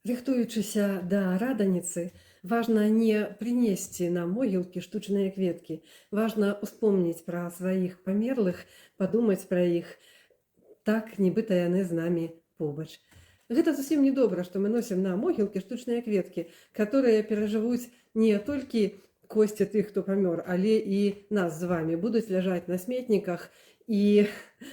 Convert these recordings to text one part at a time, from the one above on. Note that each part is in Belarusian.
Рыхтуючыся да раданіцы, важна не прынесці на могілкі штучныя кветкі. Важна успомніць пра сваіх памерлых, падумаць пра іх, так, нібыта яны з намі побач. Гэта зусім не добра, што мы носім на могілкі штучныя кветкі, которые перажывуць не толькі косці тых, хто памёр, але і нас з вамі будуць ляжаць на сметніках і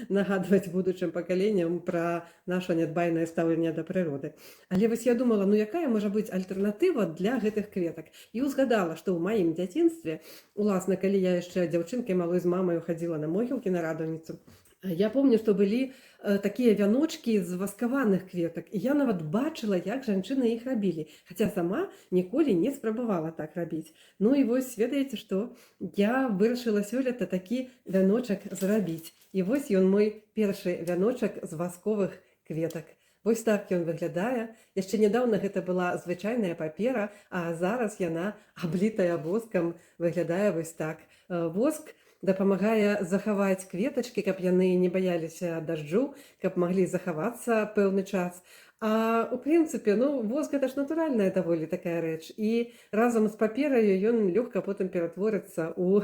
нагадваць будучым пакаленням пра наша нядбайнае стаўленне да прыроды. Але вось я думала, ну якая можа быць альтэрнатыва для гэтых кветак? І ўзгадала, што ў маім дзяцінстве, уласна, калі я яшчэ дзяўчынкай малой з мамаю хадзіла на могілкі на радаўніцу, я помню, што былі такія вяночкі з васкаваных кветак, і я нават бачыла, як жанчыны іх рабілі, хаця сама ніколі не спрабавала так рабіць. Ну і вось ведаеце што? Я вырашыла сёлета такі вяночак зрабіць. І вось ён мой першы вяночак з васковых кветак. Вось так ён выглядае. Яшчэ нядаўна гэта была звычайная папера, а зараз яна аблітая воскам, выглядае вось так. Воск дапамагае захаваць кветачкі, каб яны не баяліся дажджу, каб маглі захавацца пэўны час. А у прынцыпе, воск гэта ж натуральная даволі такая рэч. І разам з папераю ён лёгка потым ператворыцца у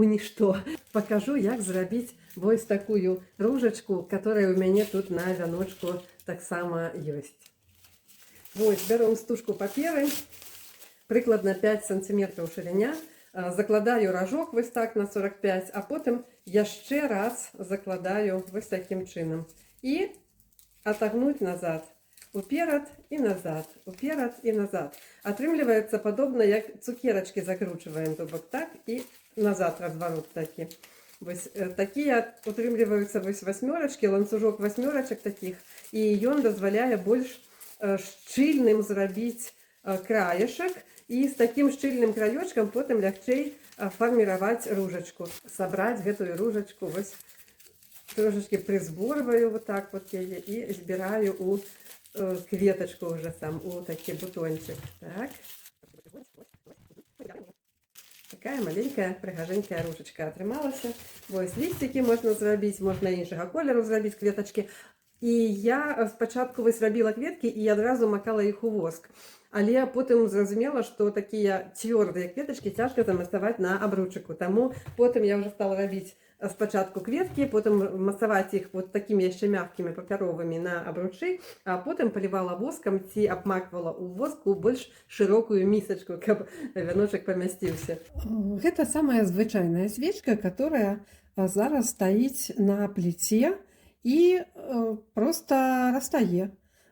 нішто. Пакажу, як зрабіць вось такую ружачку, которая у мяне тут на вяночку таксама ёсць. Вось, бяром стужку паперы, прыкладна 5 сантиметраў шырыня, закладаю ражок вось так на 45, а потым яшчэ раз закладаю вось такім чынам. І атагнуць назад, уперад і назад, уперад і назад. Атрымліваецца падобна, як цукерачкі закручваем, то бок так і назад разварот такі. Вось такія утрымліваюцца вось васьмёрачкі, ланцужок васьмёрачак такіх, і ён дазваляе больш шчыльным зрабіць краешак, і з такім шчыльным краёчкам потым лягчэй фарміраваць ружачку. Сабраць гэтую ружачку, вось трошачкі прызборваю вот так вот яе і збіраю у кветачку уже сам, у такі бутончик. Так. Такая маленькая прыгажэнькая ружачка атрымалася. Вось лісцікі можна зрабіць, можна іншага колеру зрабіць кветачкі. І я спачатку вось рабіла кветкі і адразу макала іх у воск. Але потым зразумела, што такія цвёрдыя кветачкі цяжка замацаваць на абручыку. Таму потым я ўжо стала рабіць спачатку кветкі, потым мацаваць іх вот такімі яшчэ мяккімі папяровымі на абручы, а потым палівала воскам ці абмаквала ў воску больш шырокую місачку, каб вяночак памясціўся. Гэта самая звычайная свечка, которая зараз стаіць на пліце і проста растае.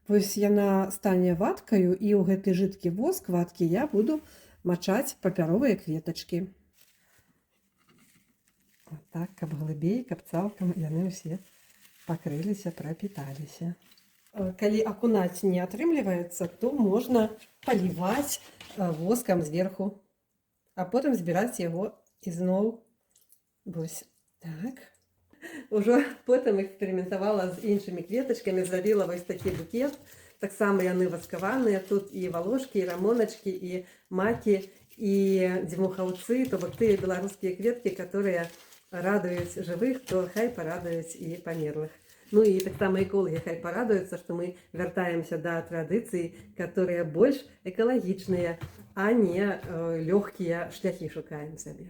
Вось яна стане вадкаю, і ў гэты жидкі воск вадкі я буду мачаць папяровыя кветачкі. Вот так, каб глыбей, каб цалкам яны ўсе пакрыліся, прапіталіся. Калі акунаць не атрымліваецца, то можна паліваць воскам зверху, а потым збіраць яго ізноў. Вось так. Ужо потым эксперыментавала з іншымі кветачкамі, зрабіла вось такі букет. Таксама яны васкаваныя, тут і валошкі, і рамоначкі, і макі, і дзьмухаўцы, то бок тыя беларускія кветкі, которые радуюць жывых, то хай парадуюць і памерлых. Ну і таксама эколагі хай парадуюцца, што мы вяртаемся да традыцый, которые больш экалагічныя, а не лёгкія шляхі шукаем сабе.